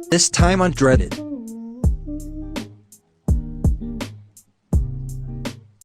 This time on Dreddit.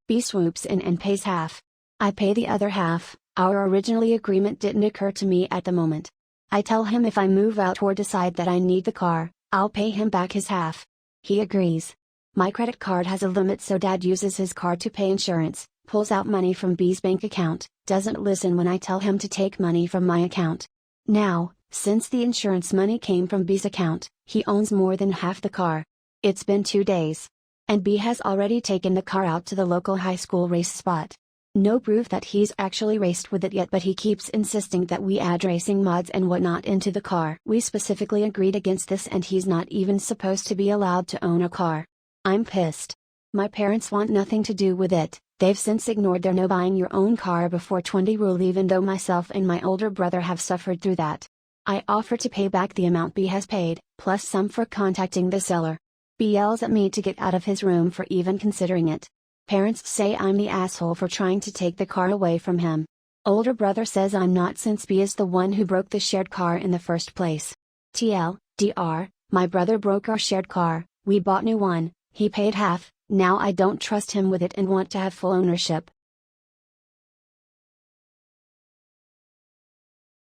B swoops in and pays half. I pay the other half. Our originally agreement didn't occur to me at the moment. I tell him if I move out or decide that I need the car, I'll pay him back his half. He agrees. My credit card has a limit, so Dad uses his card to pay insurance, pulls out money from B's bank account, doesn't listen when I tell him to take money from my account. Now, since the insurance money came from B's account, he owns more than half the car. It's been 2 days. And B has already taken the car out to the local high school race spot. No proof that he's actually raced with it yet, but he keeps insisting that we add racing mods and whatnot into the car. We specifically agreed against this, and he's not even supposed to be allowed to own a car. I'm pissed. My parents want nothing to do with it. They've since ignored their no buying your own car before 20 rule, even though myself and my older brother have suffered through that. I offer to pay back the amount B has paid, plus some for contacting the seller. B yells at me to get out of his room for even considering it. Parents say I'm the asshole for trying to take the car away from him. Older brother says I'm not, since B is the one who broke the shared car in the first place. TLDR, my brother broke our shared car, we bought new one, he paid half, now I don't trust him with it and want to have full ownership.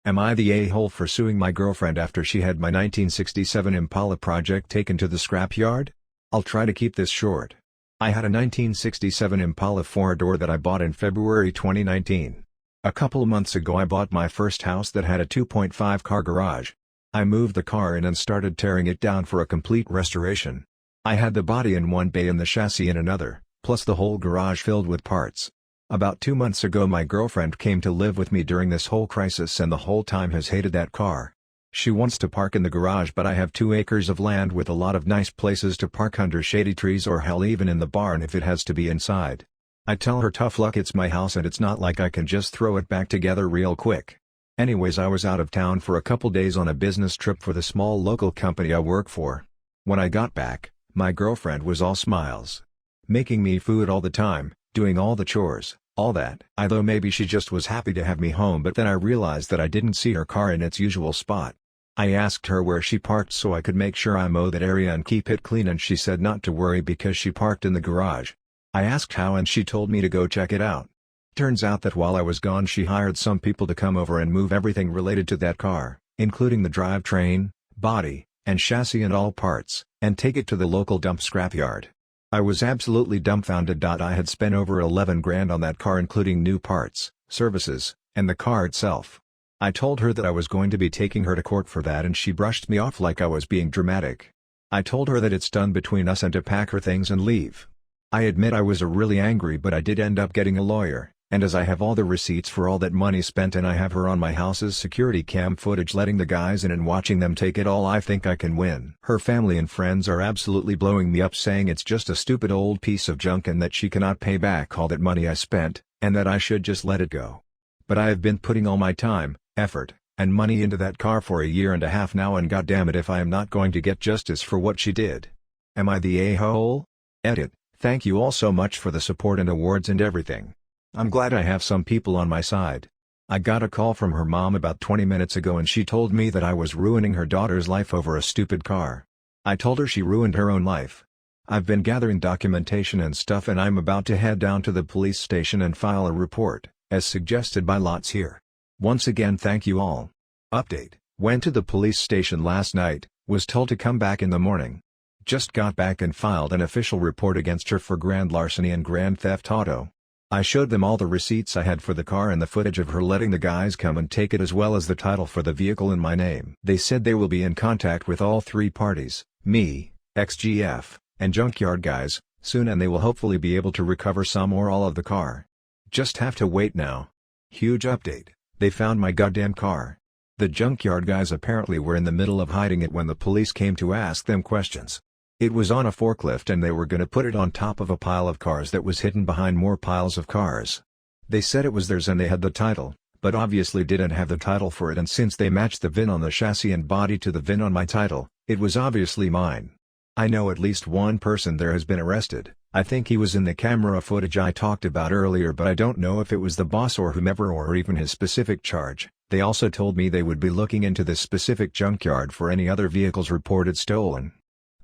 Am I the a-hole for suing my girlfriend after she had my 1967 Impala project taken to the scrapyard? I'll try to keep this short. I had a 1967 Impala 4-door that I bought in February 2019. A couple months ago I bought my first house that had a 2.5 car garage. I moved the car in and started tearing it down for a complete restoration. I had the body in one bay and the chassis in another, plus the whole garage filled with parts. About 2 months ago my girlfriend came to live with me during this whole crisis, and the whole time has hated that car. She wants to park in the garage, but I have 2 acres of land with a lot of nice places to park under shady trees, or hell even in the barn if it has to be inside. I tell her tough luck, it's my house and it's not like I can just throw it back together real quick. Anyways, I was out of town for a couple days on a business trip for the small local company I work for. When I got back, my girlfriend was all smiles. Making me food all the time, doing all the chores, all that. I thought maybe she just was happy to have me home, but then I realized that I didn't see her car in its usual spot. I asked her where she parked so I could make sure I mow that area and keep it clean, and she said not to worry because she parked in the garage. I asked how, and she told me to go check it out. Turns out that while I was gone she hired some people to come over and move everything related to that car, including the drivetrain, body, and chassis and all parts, and take it to the local dump scrapyard. I was absolutely dumbfounded. I had spent over 11 grand on that car, including new parts, services, and the car itself. I told her that I was going to be taking her to court for that, and she brushed me off like I was being dramatic. I told her that it's done between us and to pack her things and leave. I admit I was really angry, but I did end up getting a lawyer, and as I have all the receipts for all that money spent and I have her on my house's security cam footage letting the guys in and watching them take it all, I think I can win. Her family and friends are absolutely blowing me up, saying it's just a stupid old piece of junk and that she cannot pay back all that money I spent, and that I should just let it go. But I have been putting all my time, effort, and money into that car for a year and a half now, and goddamn it if I am not going to get justice for what she did. Am I the a-hole? Edit. Thank you all so much for the support and awards and everything. I'm glad I have some people on my side. I got a call from her mom about 20 minutes ago, and she told me that I was ruining her daughter's life over a stupid car. I told her she ruined her own life. I've been gathering documentation and stuff, and I'm about to head down to the police station and file a report, as suggested by Lots here. Once again thank you all. Update: went to the police station last night, was told to come back in the morning. Just got back and filed an official report against her for grand larceny and grand theft auto. I showed them all the receipts I had for the car and the footage of her letting the guys come and take it, as well as the title for the vehicle in my name. They said they will be in contact with all 3 parties, me, XGF, and junkyard guys, soon, and they will hopefully be able to recover some or all of the car. Just have to wait now. Huge update: they found my goddamn car. The junkyard guys apparently were in the middle of hiding it when the police came to ask them questions. It was on a forklift and they were gonna put it on top of a pile of cars that was hidden behind more piles of cars. They said it was theirs and they had the title, but obviously didn't have the title for it, and since they matched the VIN on the chassis and body to the VIN on my title, it was obviously mine. I know at least one person there has been arrested. I think he was in the camera footage I talked about earlier, but I don't know if it was the boss or whomever, or even his specific charge. They also told me they would be looking into this specific junkyard for any other vehicles reported stolen.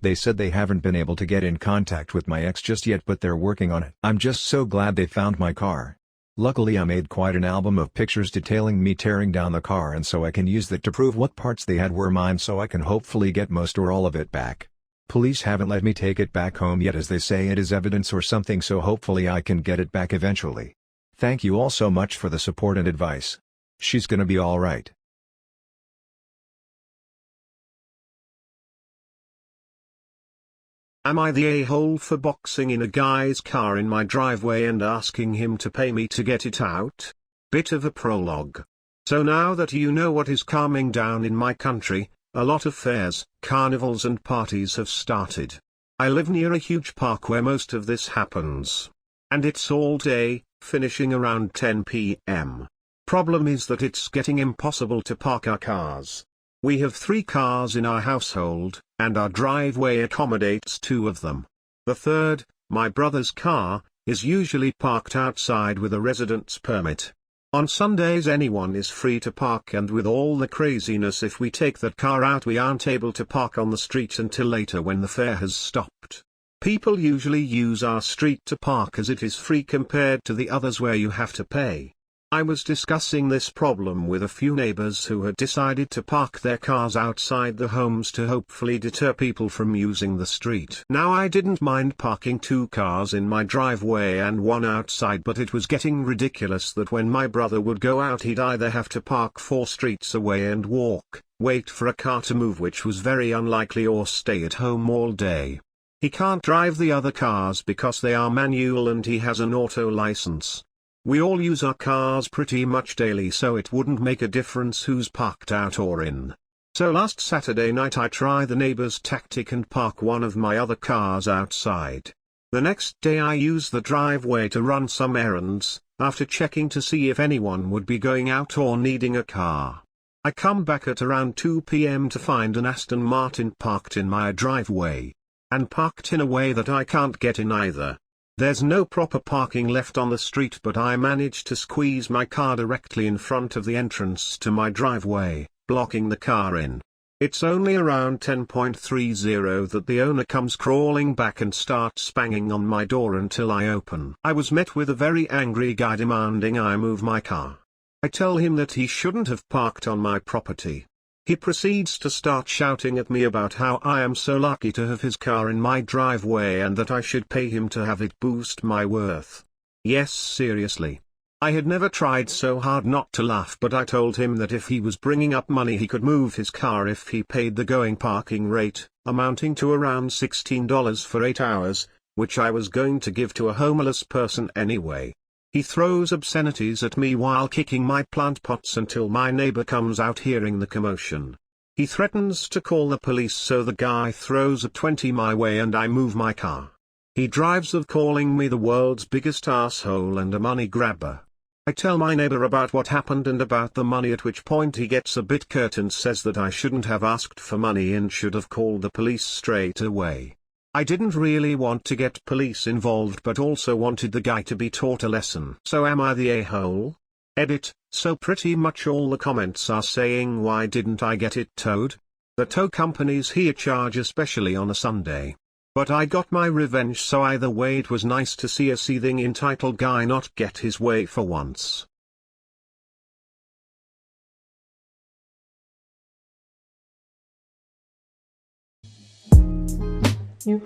They said they haven't been able to get in contact with my ex just yet, but they're working on it. I'm just so glad they found my car. Luckily I made quite an album of pictures detailing me tearing down the car, and so I can use that to prove what parts they had were mine, so I can hopefully get most or all of it back. Police haven't let me take it back home yet, as they say it is evidence or something, so hopefully I can get it back eventually. Thank you all so much for the support and advice. She's gonna be alright. Am I the a-hole for boxing in a guy's car in my driveway and asking him to pay me to get it out? Bit of a prologue. So now that you know what is calming down in my country, a lot of fairs, carnivals and parties have started. I live near a huge park where most of this happens. And it's all day, finishing around 10 p.m. Problem is that it's getting impossible to park our cars. We have 3 cars in our household, and our driveway accommodates 2 of them. The third, my brother's car, is usually parked outside with a residence permit. On Sundays anyone is free to park, and with all the craziness, if we take that car out we aren't able to park on the street until later when the fair has stopped. People usually use our street to park as it is free compared to the others where you have to pay. I was discussing this problem with a few neighbors who had decided to park their cars outside the homes to hopefully deter people from using the street. Now I didn't mind parking 2 cars in my driveway and 1 outside, but it was getting ridiculous that when my brother would go out he'd either have to park 4 streets away and walk, wait for a car to move, which was very unlikely, or stay at home all day. He can't drive the other cars because they are manual and he has an auto license. We all use our cars pretty much daily, so it wouldn't make a difference who's parked out or in. So last Saturday night I tried the neighbor's tactic and park one of my other cars outside. The next day I used the driveway to run some errands, after checking to see if anyone would be going out or needing a car. I come back at around 2 p.m. to find an Aston Martin parked in my driveway. And parked in a way that I can't get in either. There's no proper parking left on the street, but I managed to squeeze my car directly in front of the entrance to my driveway, blocking the car in. It's only around 10:30 that the owner comes crawling back and starts banging on my door until I open. I was met with a very angry guy demanding I move my car. I tell him that he shouldn't have parked on my property. He proceeds to start shouting at me about how I am so lucky to have his car in my driveway and that I should pay him to have it boost my worth. Yes, seriously. I had never tried so hard not to laugh, but I told him that if he was bringing up money he could move his car if he paid the going parking rate, amounting to around $16 for 8 hours, which I was going to give to a homeless person anyway. He throws obscenities at me while kicking my plant pots until my neighbor comes out hearing the commotion. He threatens to call the police, so the guy throws a 20 my way and I move my car. He drives off calling me the world's biggest asshole and a money grabber. I tell my neighbor about what happened and about the money, at which point he gets a bit curt and says that I shouldn't have asked for money and should have called the police straight away. I didn't really want to get police involved, but also wanted the guy to be taught a lesson. So am I the a-hole? Edit. So pretty much all the comments are saying, why didn't I get it towed? The tow companies here charge, especially on a Sunday. But I got my revenge, so either way it was nice to see a seething entitled guy not get his way for once. You